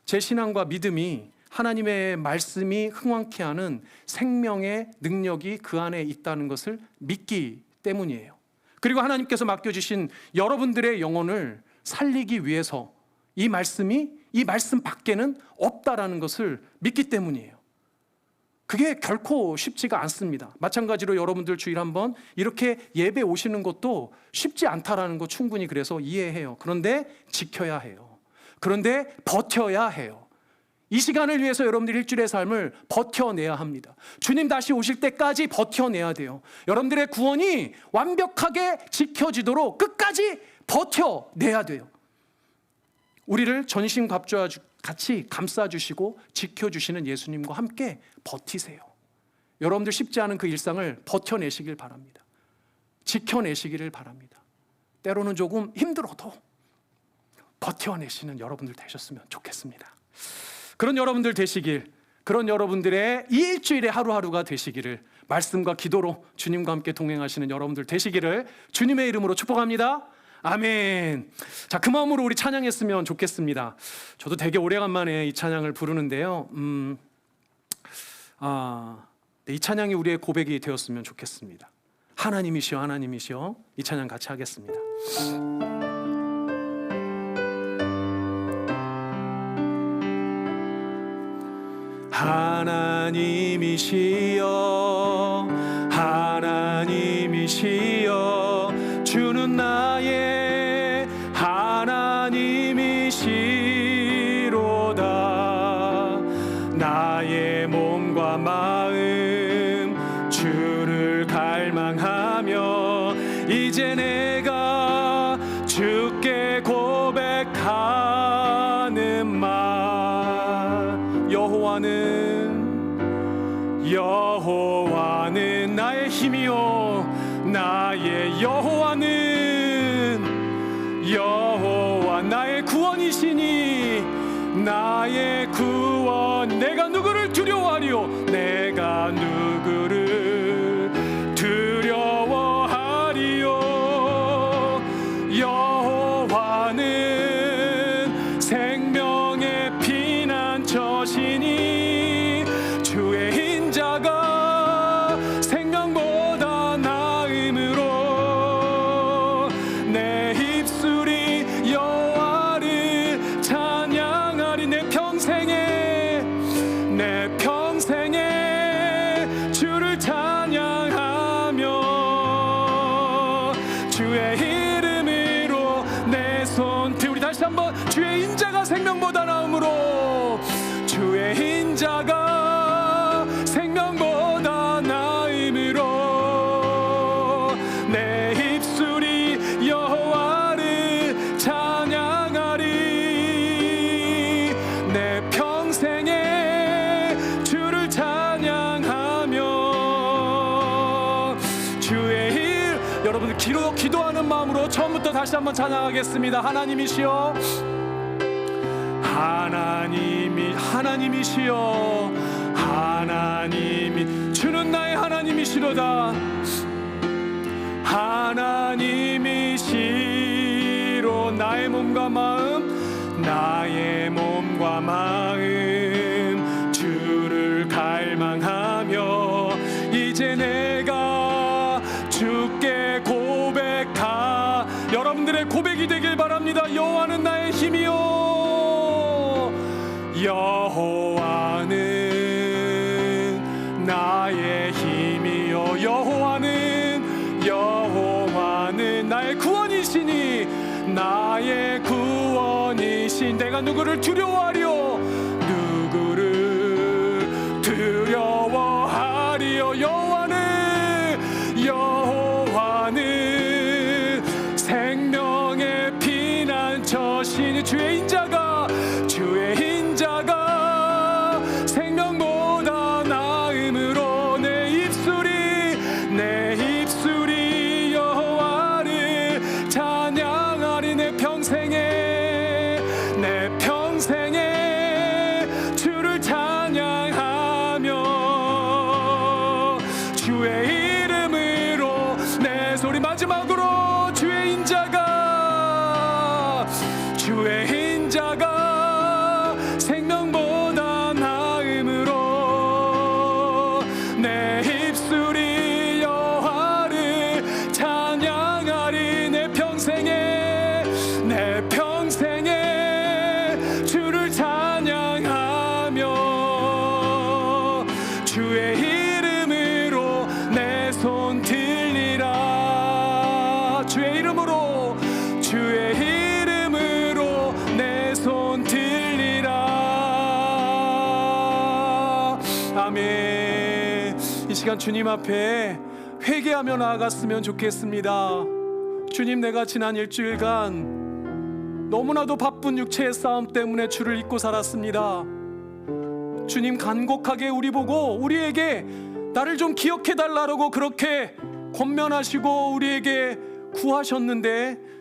제 신앙과 믿음이 하나님의 말씀이 흥왕케 하는 생명의 능력이 그 안에 있다는 것을 믿기 때문이에요. 그리고 하나님께서 맡겨주신 여러분들의 영혼을 살리기 위해서 이 말씀이 이 말씀 밖에는 없다라는 것을 믿기 때문이에요. 그게 결코 쉽지가 않습니다. 마찬가지로 여러분들 주일 한번 이렇게 예배 오시는 것도 쉽지 않다라는 거 충분히 그래서 이해해요. 그런데 지켜야 해요. 그런데 버텨야 해요. 이 시간을 위해서 여러분들 일주일의 삶을 버텨내야 합니다. 주님 다시 오실 때까지 버텨내야 돼요. 여러분들의 구원이 완벽하게 지켜지도록 끝까지 버텨내야 돼요. 우리를 전신갑주같이 감싸주시고 지켜주시는 예수님과 함께 버티세요. 여러분들 쉽지 않은 그 일상을 버텨내시길 바랍니다. 지켜내시기를 바랍니다. 때로는 조금 힘들어도 버텨내시는 여러분들 되셨으면 좋겠습니다. 그런 여러분들 되시길, 그런 여러분들의 이 일주일의 하루하루가 되시기를, 말씀과 기도로 주님과 함께 동행하시는 여러분들 되시기를 주님의 이름으로 축복합니다. 아멘. 자, 그 마음으로 우리 찬양했으면 좋겠습니다. 저도 되게 오래간만에 이 찬양을 부르는데요. 이 찬양이 우리의 고백이 되었으면 좋겠습니다. 하나님이시여, 하나님이시여. 이 찬양 같이 하겠습니다. 하나님이시여, 하나님이시여, 주는 나의 하나님이시로다. 나의 몸과 마음 주를 갈망하며 이제 내가 주께 고백하는 말. 여호와는 나의 힘이요, 나의 여호와 나의 구원이시니, 나의 구원. 내가 누구를 두려워하리요, 내가 누구를 두려워하리요. 여호와는 생명의 피난처시니, 주의 인자가 생명보다 나음으로 내 입술이 여호와를 찬양하리. 내 평생에 주를 찬양하며 주의 이름으로 내 손 들. 우리 다시 한번, 주의 인자가 생명보다 나음으로, 주의 인자가 생명보다 나음으로 내 입술이 여호와를 찬양하리. 내 평생에 주를 찬양하며 주의 일. 여러분들 기도하는 마음으로 처음부터 다시 한번 찬양하겠습니다. 하나님이시여, 하나님이시여, 하나님이 주는 나의 하나님이시로다. 하나님이시로 나의 몸과 마음 주를 갈망하며 이제 내가 주께 고백하. 여러분들의 고백이 되길 바랍니다. 여호와는 나의 힘이요, 여호와는 나의 힘이요, 여호와는 나의 구원이시니, 나의 구원이신. 내가 누구를 두려워하리요, 누구를 두려워하리요. 여호와는 생명의 피난처시니, 주의 인자가 생명보다 나음으로 내 입술이 여호와를 찬양하리. 내 평생에 아멘. 이 시간 주님 앞에 회개하며 나아갔으면 좋겠습니다. 주님, 내가 지난 일주일간 너무나도 바쁜 육체의 싸움 때문에 주를 잊고 살았습니다. 주님, 간곡하게 우리 보고 우리에게 나를 좀 기억해달라고 그렇게 권면하시고 우리에게 구하셨는데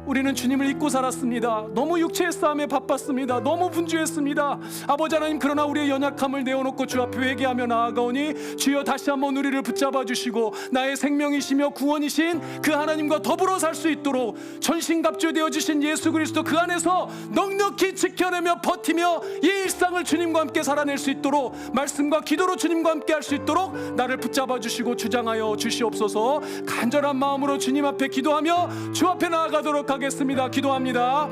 우리는 주님을 잊고 살았습니다. 너무 육체의 싸움에 바빴습니다. 너무 분주했습니다. 아버지 하나님, 그러나 우리의 연약함을 내어놓고 주 앞에 회개하며 나아가오니 주여 다시 한번 우리를 붙잡아 주시고 나의 생명이시며 구원이신 그 하나님과 더불어 살 수 있도록 전신갑주 되어주신 예수 그리스도 그 안에서 넉넉히 지켜내며 버티며 이 일상을 주님과 함께 살아낼 수 있도록 말씀과 기도로 주님과 함께 할 수 있도록 나를 붙잡아 주시고 주장하여 주시옵소서. 간절한 마음으로 주님 앞에 기도하며 주 앞에 나아가도록 하겠습니다. 기도합니다.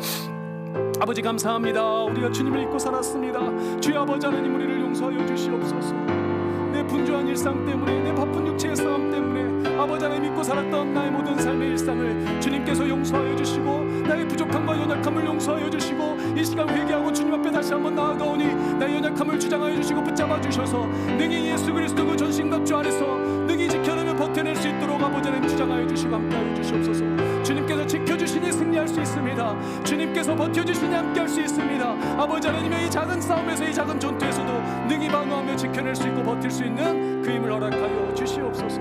아버지, 감사합니다. 우리가 주님을 잊고 살았습니다. 주여 아버지 하나님, 우리를 용서하여 주시옵소서. 내 분주한 일상 때문에, 내 바쁜 육체의 싸움 때문에 아버지 하나님, 잊고 살았던 나의 모든 삶의 일상을 주님께서 용서하여 주시고 나의 부족함과 연약함을 용서하여 주시고 이 시간 회개하고 주님 앞에 다시 한번 나아가오니 나의 연약함을 주장하여 주시고 붙잡아 주셔서 능히 예수 그리스도 그 전신갑주 안에서 능히 지켜내며 버텨낼 수 있도록 아버지 하나님 주장하여 주시고 함께하여 주시옵소서. 주님께서 지켜주시니 승리할 수 있습니다. 주님께서 버텨주시니 함께할 수 있습니다. 아버지 하나님의 이 작은 싸움에서, 이 작은 전투에서도 능히 방어하며 지켜낼 수 있고 버틸 수 있는 그 힘을 허락하여 주시옵소서.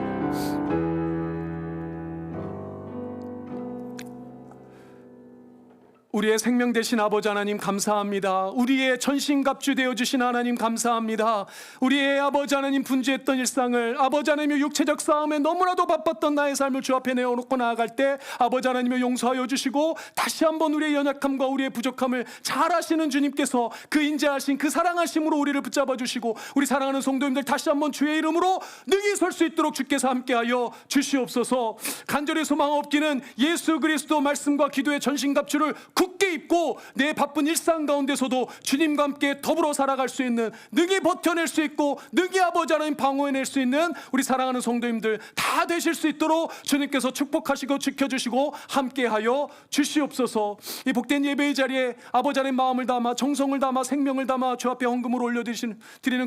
우리의 생명 되신 아버지 하나님 감사합니다. 우리의 전신갑주 되어주신 하나님 감사합니다. 우리의 아버지 하나님, 분주했던 일상을 아버지 하나님의 육체적 싸움에 너무나도 바빴던 나의 삶을 주 앞에 내어놓고 나아갈 때 아버지 하나님의 용서하여 주시고 다시 한번 우리의 연약함과 우리의 부족함을 잘 아시는 주님께서 그 인자하신 그 사랑하심으로 우리를 붙잡아 주시고 우리 사랑하는 성도님들 다시 한번 주의 이름으로 능히 설 수 있도록 주께서 함께하여 주시옵소서. 간절히 소망 없기는 예수 그리스도 말씀과 기도의 전신갑주를 굳게 입고 내 바쁜 일상 가운데서도 주님과 함께 더불어 살아갈 수 있는, 능히 버텨낼 수 있고 능히 아버지 하나님 방어해낼 수 있는 우리 사랑하는 성도님들 다 되실 수 있도록 주님께서 축복하시고 지켜주시고 함께하여 주시옵소서. 이 복된 예배의 자리에 아버지 하나님 마음을 담아 정성을 담아 생명을 담아 주 앞에 헌금을 올려드리는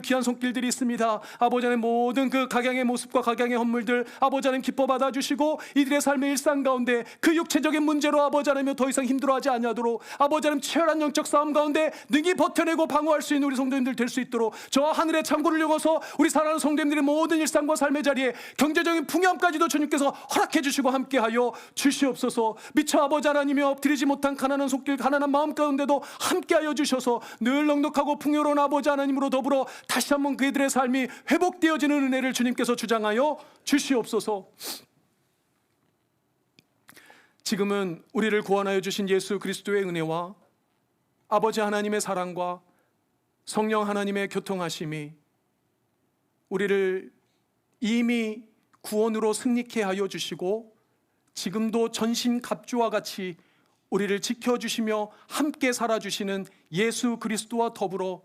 귀한 손길들이 있습니다. 아버지 하나님, 모든 그 각양의 모습과 각양의 헌물들 아버지 하나님 기뻐 받아주시고 이들의 삶의 일상 가운데 그 육체적인 문제로 아버지 하나님 더 이상 힘들어하지 아니하도록 아버지 하나님 치열한 영적 싸움 가운데 능히 버텨내고 방어할 수 있는 우리 성도님들 될 수 있도록 저 하늘의 창고를 열어서 우리 사랑하는 성도님들의 모든 일상과 삶의 자리에 경제적인 풍요함까지도 주님께서 허락해 주시고 함께하여 주시옵소서. 미처 아버지 하나님이 엎드리지 못한 가난한 손길, 가난한 마음 가운데도 함께하여 주셔서 늘 넉넉하고 풍요로운 아버지 하나님으로 더불어 다시 한번 그들의 삶이 회복되어지는 은혜를 주님께서 주장하여 주시옵소서. 지금은 우리를 구원하여 주신 예수 그리스도의 은혜와 아버지 하나님의 사랑과 성령 하나님의 교통하심이 우리를 이미 구원으로 승리케 하여 주시고 지금도 전신갑주와 같이 우리를 지켜주시며 함께 살아주시는 예수 그리스도와 더불어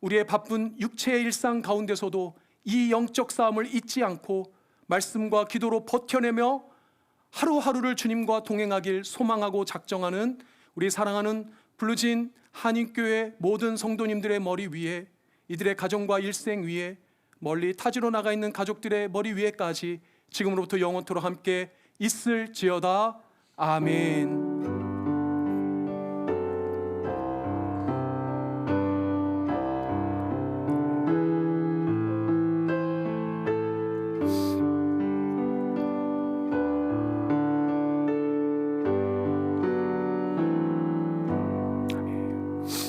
우리의 바쁜 육체의 일상 가운데서도 이 영적 싸움을 잊지 않고 말씀과 기도로 버텨내며 하루하루를 주님과 동행하길 소망하고 작정하는 우리 사랑하는 블루진 한인교회 모든 성도님들의 머리 위에, 이들의 가정과 일생 위에, 멀리 타지로 나가 있는 가족들의 머리 위에까지 지금으로부터 영원토록 함께 있을지어다. 아멘.